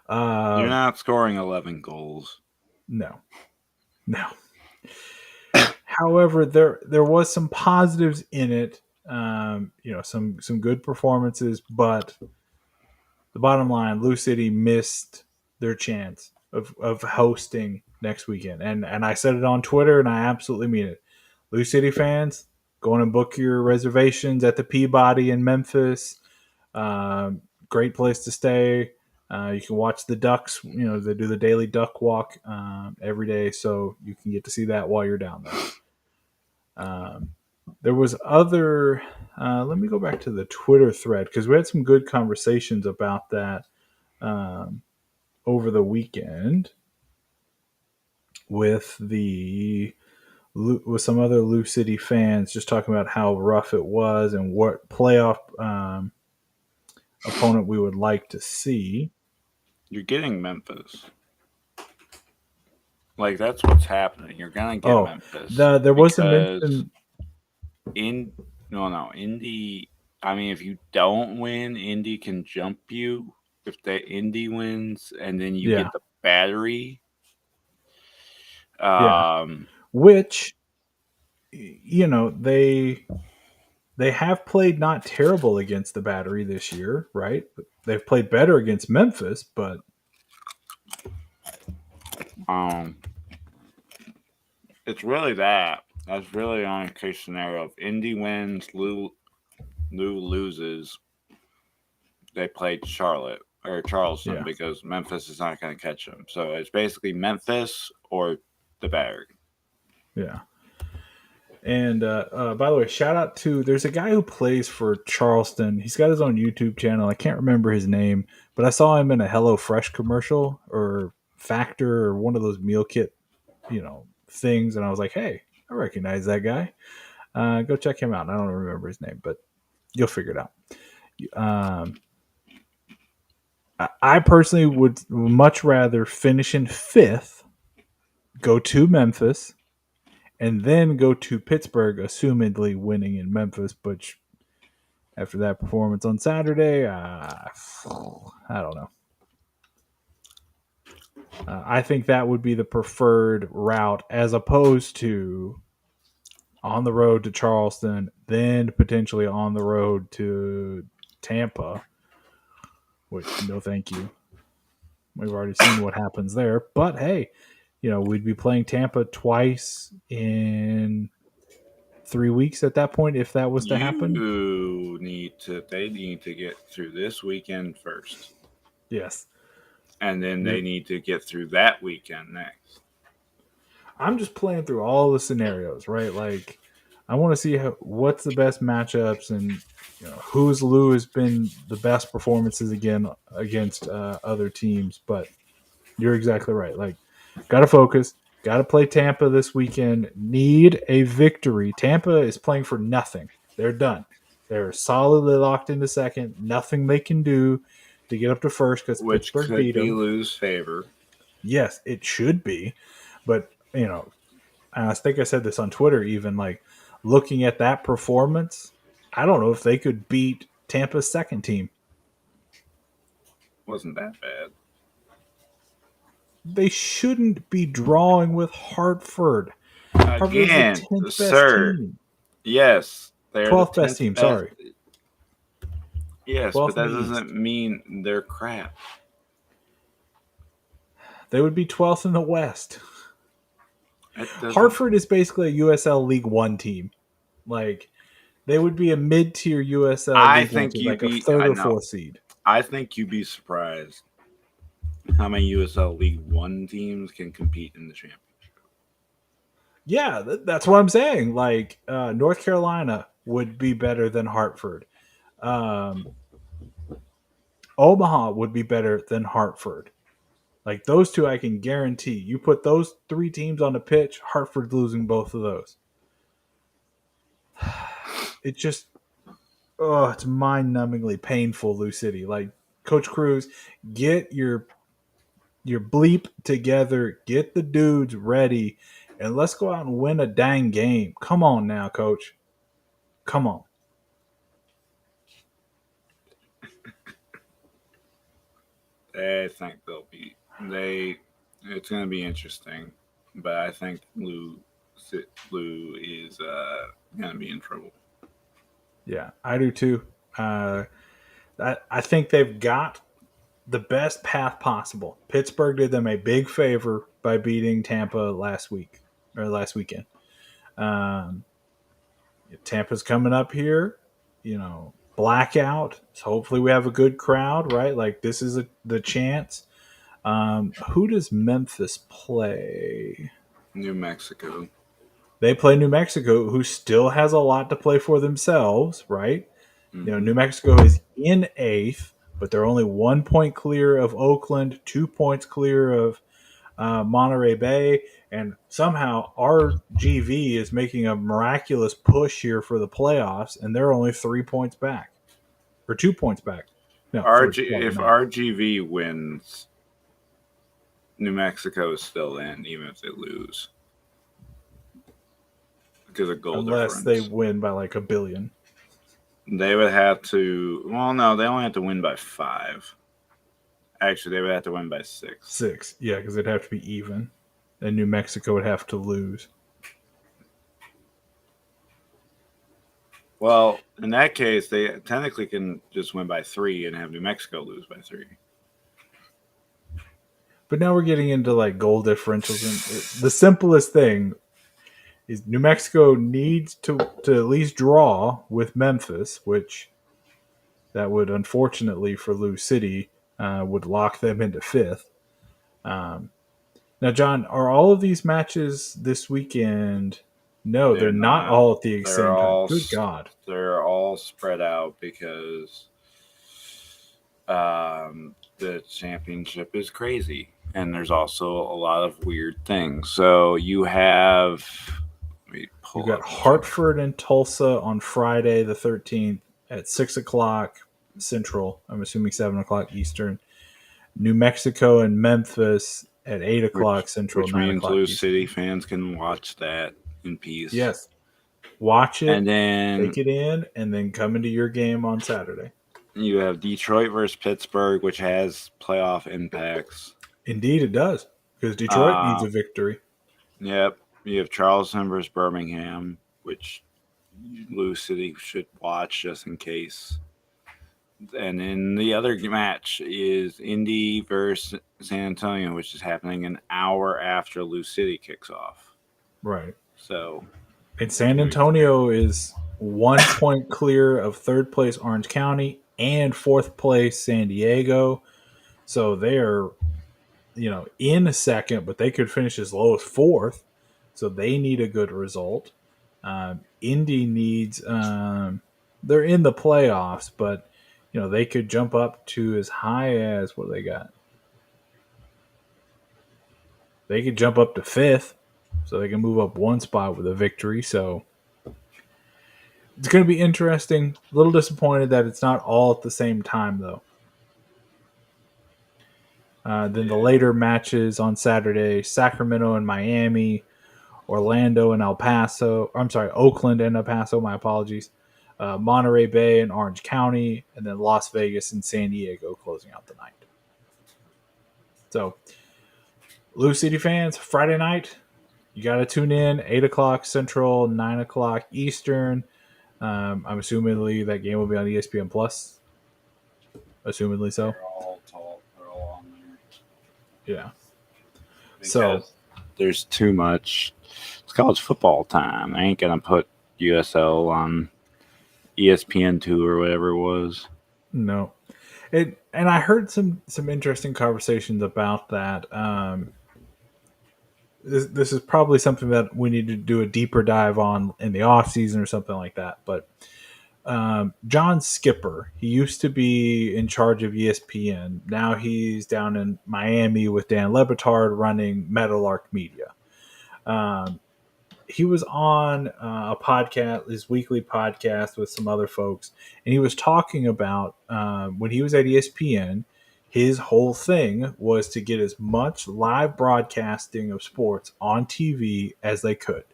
not scoring 11 goals. No, no. However, there was some positives in it. Some good performances, but the bottom line, Lou City missed their chance of hosting next weekend, and I said it on Twitter, and I absolutely mean it. Lou City fans, go on and book your reservations at the Peabody in Memphis. Great place to stay. You can watch the ducks. They do the daily duck walk every day, so you can get to see that while you're down there. There was other. Let me go back to the Twitter thread because we had some good conversations about that over the weekend with some other Lou City fans, just talking about how rough it was and what playoff opponent we would like to see. You're getting Memphis. Like that's what's happening. You're gonna get Memphis. There was a mention Indy. I mean, if you don't win, Indy can jump you. If the Indy wins, and then you get the Battery. Which they have played not terrible against the Battery this year, right? They've played better against Memphis, but it's really that. That's really on a case scenario. If Indy wins, Lou loses, they played Charlotte or Charleston because Memphis is not going to catch them. So it's basically Memphis or the Battery. Yeah. And by the way, shout out to there's a guy who plays for Charleston. He's got his own YouTube channel. I can't remember his name, but I saw him in a HelloFresh commercial or Factor or one of those meal kit, things, and I was like, hey, I recognize that guy. Go check him out. I don't remember his name, but you'll figure it out. I personally would much rather finish in 5th, go to Memphis, and then go to Pittsburgh, assumedly winning in Memphis. But after that performance on Saturday, I don't know. I think that would be the preferred route as opposed to on the road to Charleston, then potentially on the road to Tampa, which no thank you. We've already seen what happens there. But hey, we'd be playing Tampa twice in 3 weeks at that point if that was to happen. They need to get through this weekend first. Yes. And then they need to get through that weekend next. I'm just playing through all the scenarios, right? Like I want to see what's the best matchups and who's Lou has been the best performances again against other teams. But you're exactly right. Like, got to focus. Got to play Tampa this weekend. Need a victory. Tampa is playing for nothing. They're done. They're solidly locked into second. Nothing they can do to get up to first because Pittsburgh beat them. Lou's favor. Yes, it should be. But, I think I said this on Twitter even, like, looking at that performance, I don't know if they could beat Tampa's second team. Wasn't that bad. They shouldn't be drawing with Hartford. Again, Hartford's the 10th sir. best team. Yes. They're 12th best team, sorry. Yes, but that doesn't mean they're crap. They would be 12th in the West. Hartford is basically a USL League One team. Like, they would be a mid-tier USL League One team, like a 3rd or 4th seed. I think you'd be surprised how many USL League One teams can compete in the championship. Yeah, that's what I'm saying. Like, North Carolina would be better than Hartford. Omaha would be better than Hartford. Like those two, I can guarantee. You put those three teams on the pitch, Hartford's losing both of those. It just, oh, it's mind-numbingly painful, Lou City. Like Coach Cruz, get your bleep together, get the dudes ready, and let's go out and win a dang game. Come on now, Coach. Come on. I think they'll be they. It's going to be interesting, but I think Lou is going to be in trouble. Yeah, I do too. I think they've got the best path possible. Pittsburgh did them a big favor by beating Tampa last weekend. Um, Tampa's coming up here, blackout. So hopefully we have a good crowd, right? Like this is the chance. Who does Memphis play? New Mexico. They play New Mexico, who still has a lot to play for themselves, right? Mm-hmm. New Mexico is in eighth, but they're only 1 point clear of Oakland, 2 points clear of Monterey Bay, and somehow RGV is making a miraculous push here for the playoffs, and they're only 3 points back, or 2 points back. No, If RGV wins, New Mexico is still in, even if they lose, because of goal unless difference. they win by like a billion. They would have to. Well, no, they only have to win by 5. Actually, they would have to win by 6. 6, yeah, because it'd have to be even, and New Mexico would have to lose. Well, in that case, they technically can just win by 3 and have New Mexico lose by 3. But now we're getting into like goal differentials, and the simplest thing is New Mexico needs to at least draw with Memphis, which that would unfortunately for Lou City would lock them into 5th. Now, John, are all of these matches this weekend? No, they're not all at the same time. Good God. They're all spread out because the championship is crazy. And there's also a lot of weird things. So you have... You got Hartford and Tulsa on Friday the 13th at 6 o'clock Central. I'm assuming 7 o'clock Eastern. New Mexico and Memphis at 8 o'clock Central. Which 9 means o'clock Lou Eastern. City fans can watch that in peace. Yes. Watch it, and then take it in, and then come into your game on Saturday. You have Detroit versus Pittsburgh, which has playoff impacts. Indeed, it does, because Detroit needs a victory. Yep. You have Charleston versus Birmingham, which Lou City should watch just in case. And then the other match is Indy versus San Antonio, which is happening an hour after Lou City kicks off. Right. So, and San Antonio is 1 point clear of 3rd place Orange County and 4th place San Diego. So they're, in 2nd, but they could finish as low as 4th. So they need a good result. Indy needs, they're in the playoffs, but, they could jump up to as high as, what do they got? They could jump up to 5th. So they can move up 1 spot with a victory. So it's going to be interesting. A little disappointed that it's not all at the same time, though. Then the later matches on Saturday, Sacramento and Miami, Orlando and El Paso. I'm sorry, Oakland and El Paso, my apologies. Monterey Bay and Orange County, and then Las Vegas and San Diego closing out the night. So, Lou City fans, Friday night, you got to tune in, 8 o'clock Central, 9 o'clock Eastern. I'm assumingly that game will be on ESPN Plus. Assumedly so. They're all on there. Yeah. Because so there's too much. It's college football time. I ain't gonna put USL on ESPN2 or whatever it was. No. And I heard some interesting conversations about that. This is probably something that we need to do a deeper dive on in the off season or something like that. But John Skipper. He used to be in charge of ESPN. Now he's down in Miami with Dan Lebitard running Meadowlark Media. Um, he was on a podcast, his weekly podcast with some other folks, and he was talking about when he was at ESPN, his whole thing was to get as much live broadcasting of sports on TV as they could.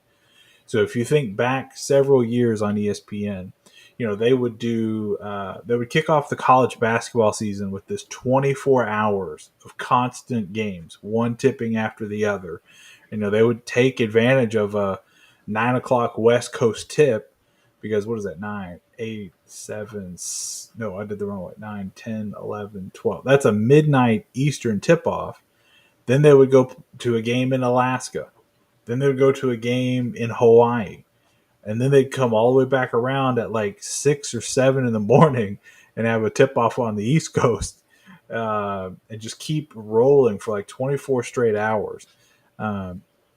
So if you think back several years on ESPN, they would they would kick off the college basketball season with this 24 hours of constant games, one tipping after the other. They would take advantage of a 9 o'clock West Coast tip because what is that? 9, 8, 7, no, I did the wrong way. 9, 10, 11, 12. That's a midnight Eastern tip off. Then they would go to a game in Alaska. Then they would go to a game in Hawaii, and then they'd come all the way back around at like 6 or 7 in the morning and have a tip off on the East Coast, and just keep rolling for like 24 straight hours.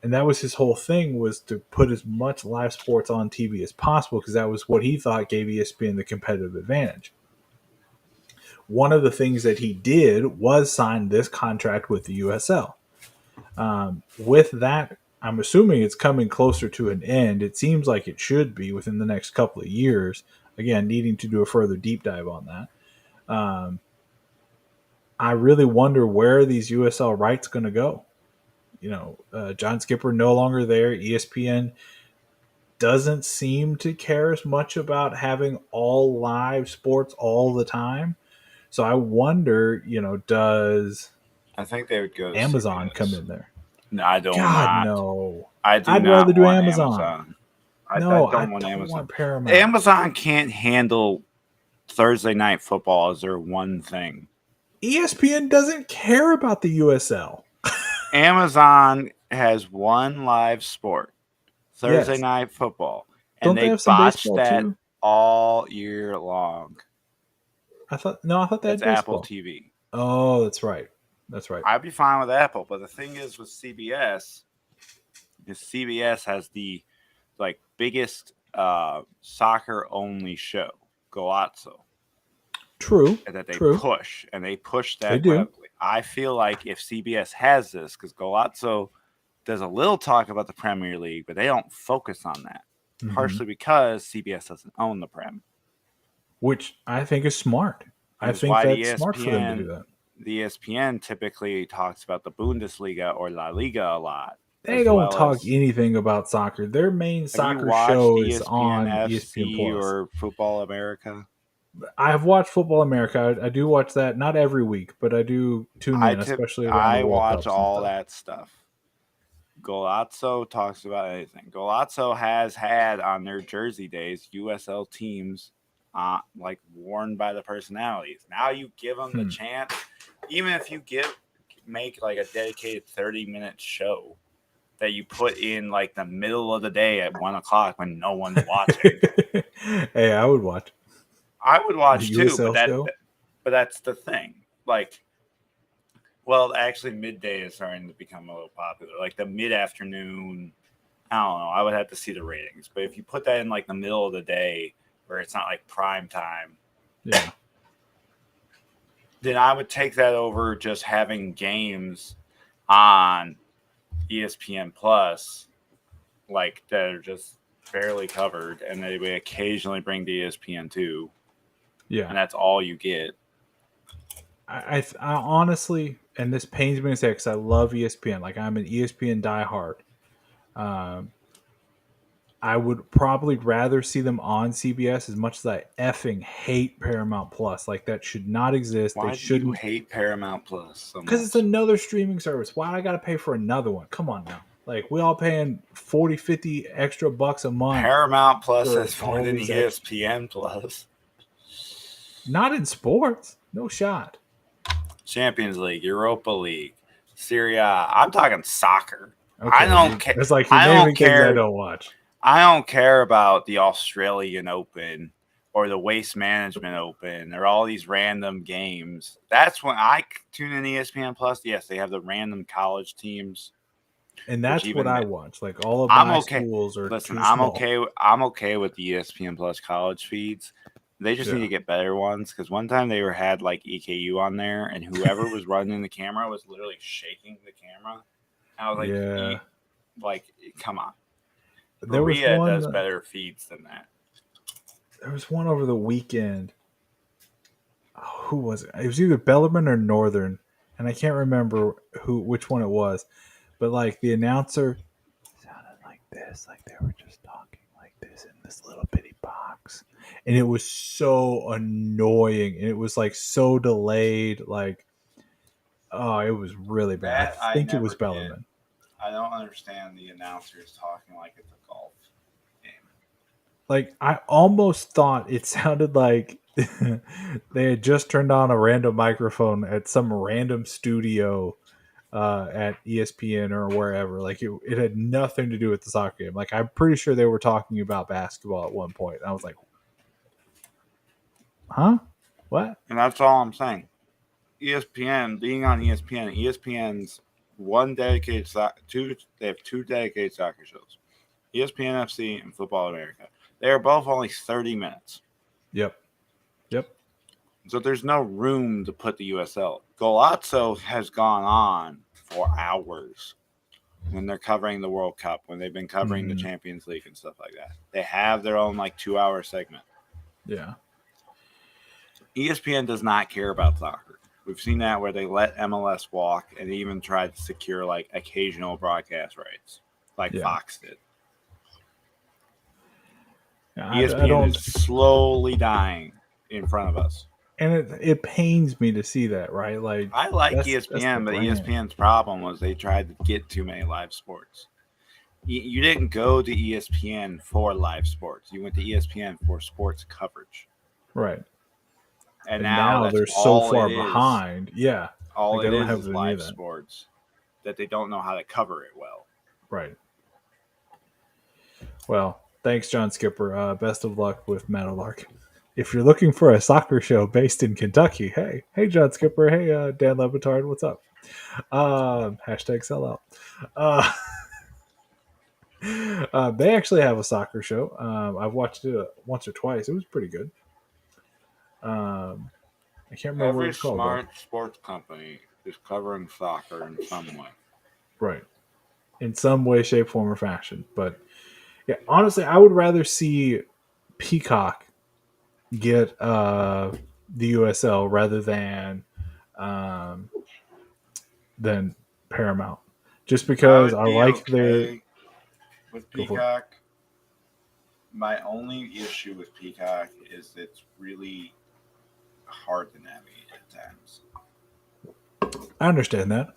And that was his whole thing, was to put as much live sports on TV as possible because that was what he thought gave ESPN the competitive advantage. One of the things that he did was sign this contract with the USL. With that, I'm assuming it's coming closer to an end. It seems like it should be within the next couple of years. Again, needing to do a further deep dive on that. I really wonder where these USL rights going to go. John Skipper no longer there. ESPN doesn't seem to care as much about having all live sports all the time. So I wonder, does I think they would go to Amazon come CBS. in there? No, I do God, not. no. I do I'd rather not do want Amazon. Amazon. I No, I don't want don't Amazon. want Paramount. Amazon can't handle Thursday night football as their one thing. ESPN doesn't care about the USL. Amazon has one live sport, Thursday Yes. night football, and Don't they they have some botch baseball that too? all year long. I thought they It's had Apple baseball. TV. Oh, that's right. That's right. I'd be fine with Apple, but the thing is with CBS, because CBS has the biggest soccer only show, Golazzo, True. that they True. push, and they push They that do. heavily. I feel like if CBS has this, because Golazzo does a little talk about the Premier League, but they don't focus on that, partially because CBS doesn't own the Prem. Which I think is smart. I Is think why that's smart for them to do that. the ESPN typically talks about the Bundesliga or La Liga a lot. They don't talk anything about soccer. Their main Have you soccer watched show is ESPN on ESPN FC Plus. or Football America? I have watched Football America. I do watch that, not every week, but I do tune in, especially around the World watch Cups all that stuff. Golazzo talks about anything. Golazzo has had on their jersey days USL teams worn by the personalities. Now you give them the chance, even if you make like a dedicated 30-minute show that you put in like the middle of the day at 1 o'clock when no one's watching. Hey, I would watch. I would watch the too, USL show? but that's the thing. Actually, midday is starting to become a little popular. Like the mid-afternoon, I don't know. I would have to see the ratings. But if you put that in like the middle of the day where it's not like prime time, yeah, then I would take that over just having games on ESPN Plus, like that are just barely covered, and they would occasionally bring to ESPN2. Yeah, and that's all you get. I honestly, and this pains me to say because I love ESPN. Like I'm an ESPN diehard. I would probably rather see them on CBS as much as I effing hate Paramount Plus. Like that should not exist. Why they shouldn't. Do you hate Paramount Plus so much? Because it's another streaming service. Why I got to pay for another one? Come on now. Like we all paying 40, 50 extra bucks a month. Paramount Plus has more than ESPN Plus. Not in sports. No shot. Champions League, Europa League, Serie A. I'm talking soccer. Okay, I don't care. It's like you're naming things I don't watch. I don't care about the Australian Open or the Waste Management Open or all these random games. That's when I tune in ESPN Plus. Yes, they have the random college teams And Which that's what even I watch. Like all of I'm my okay. schools are Listen, too small. I'm okay with the ESPN Plus college feeds. They just need Yeah. to get better ones because one time they had like EKU on there, and whoever was running the camera was literally shaking the camera. I was like, Yeah. like, come on, There was Berea one does better feeds than that. there was one over the weekend. Oh, who was it? It was either Bellarmine or Northern, and I can't remember which one it was. But like the announcer sounded like this, like they were just talking like this in this little bitty box. And it was so annoying. And it was like so delayed. Like, oh, it was really bad. I That I think it was never get. Bellarmine. I don't understand the announcers talking like it's a golf game. Like, I almost thought it sounded like they had just turned on a random microphone at some random studio at ESPN or wherever. Like it had nothing to do with the soccer game. Like I'm pretty sure they were talking about basketball at one point. I was like, huh? What? And that's all I'm saying. ESPN, being on ESPN, ESPN's one dedicated two. They have two dedicated soccer shows, ESPN FC and Football America. They are both only 30 minutes, Yep. Yep. so there's no room to put the USL. Golazzo has gone on for hours when they're covering the World Cup, when they've been covering the Champions League and stuff like that. They have their own like 2 hour segment. Yeah. ESPN does not care about soccer. We've seen that where they let MLS walk and even tried to secure like occasional broadcast rights, like Yeah. Fox did. I ESPN don't, is slowly dying in front of us. and it pains me to see that. Right? Like I like that's the ESPN, but brand. ESPN's problem was they tried to get too many live sports. You didn't go to ESPN for live sports. You went to ESPN for sports coverage. Right. And And now now that's they're so all it far is. behind. Yeah. All Like they it don't have is any of live that. sports that they don't know how to cover it well. Right. Well, thanks, John Skipper. Best of luck with Meadowlark. If you're looking for a soccer show based in Kentucky, hey, John Skipper. Hey, Dan Levitard, what's up? Hashtag sellout. Uh, they actually have a soccer show. I've watched it once or twice. It was pretty good. I can't remember what Every it's called though. smart sports company is covering soccer in some way. Right. In some way, shape, form, or fashion. But yeah, honestly, I would rather see Peacock get the USL rather um, than Paramount, just I because would I be like their okay with go for it. Peacock. My only issue with Peacock is it's really hard to navigate at times. I understand that.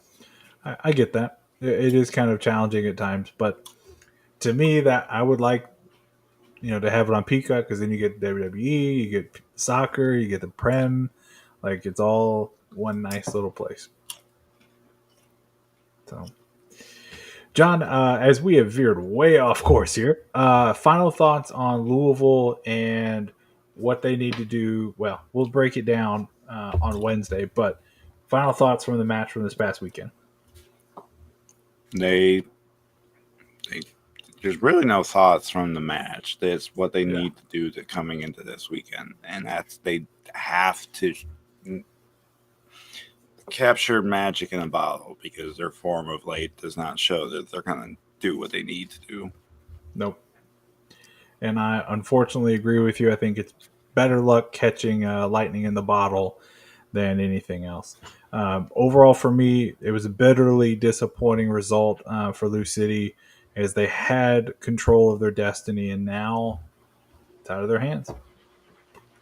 I get that. It is kind of challenging at times, but to me, that I would like to have it on Peacock because then you get WWE, you get soccer, you get the Prem, like it's all one nice little place. So, John, as we have veered way off course here, final thoughts on Louisville and what they need to do. Well, we'll break it down on Wednesday, but final thoughts from the match from this past weekend. They, they there's really no thoughts from the match. That's what they Yeah. need to do to coming into this weekend, and that's they have to capture magic in a bottle because their form of late does not show that they're going to do what they need to do. Nope. And I unfortunately agree with you. I think it's better luck catching lightning in the bottle than anything else. Overall, for me, it was a bitterly disappointing result for Lou City as they had control of their destiny and now it's out of their hands.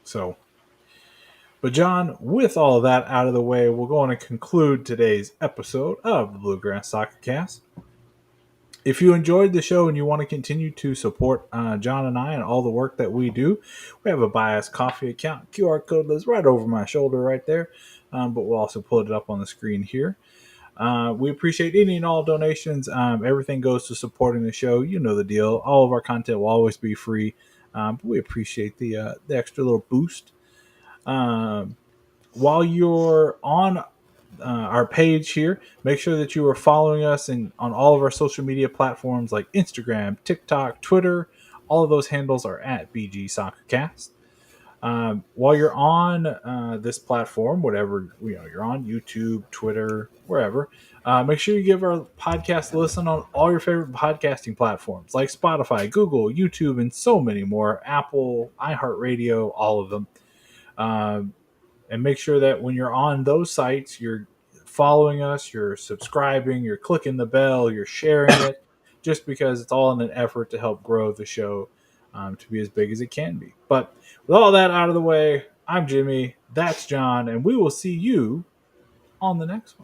So, but John, with all of that out of the way, we're going to conclude today's episode of the Bluegrass Soccer Cast. If you enjoyed the show and you want to continue to support John and I and all the work that we do, we have a Bias Coffee account. QR code lives right over my shoulder right there, but we'll also put it up on the screen here. We appreciate any and all donations. Everything goes to supporting the show. You know the deal. All of our content will always be free, but we appreciate the extra little boost. While you're on our page here. Make sure that you are following us on all of our social media platforms like Instagram, TikTok, Twitter. All of those handles are at BG Soccercast. While you're on this platform, whatever you're on, YouTube, Twitter, wherever, make sure you give our podcast a listen on all your favorite podcasting platforms like Spotify, Google, YouTube, and so many more. Apple, iHeartRadio, all of them. Um, and make sure that when you're on those sites, you're following us, you're subscribing, you're clicking the bell, you're sharing it, just because it's all in an effort to help grow the show to be as big as it can be. But with all that out of the way, I'm Jimmy, that's John, and we will see you on the next one.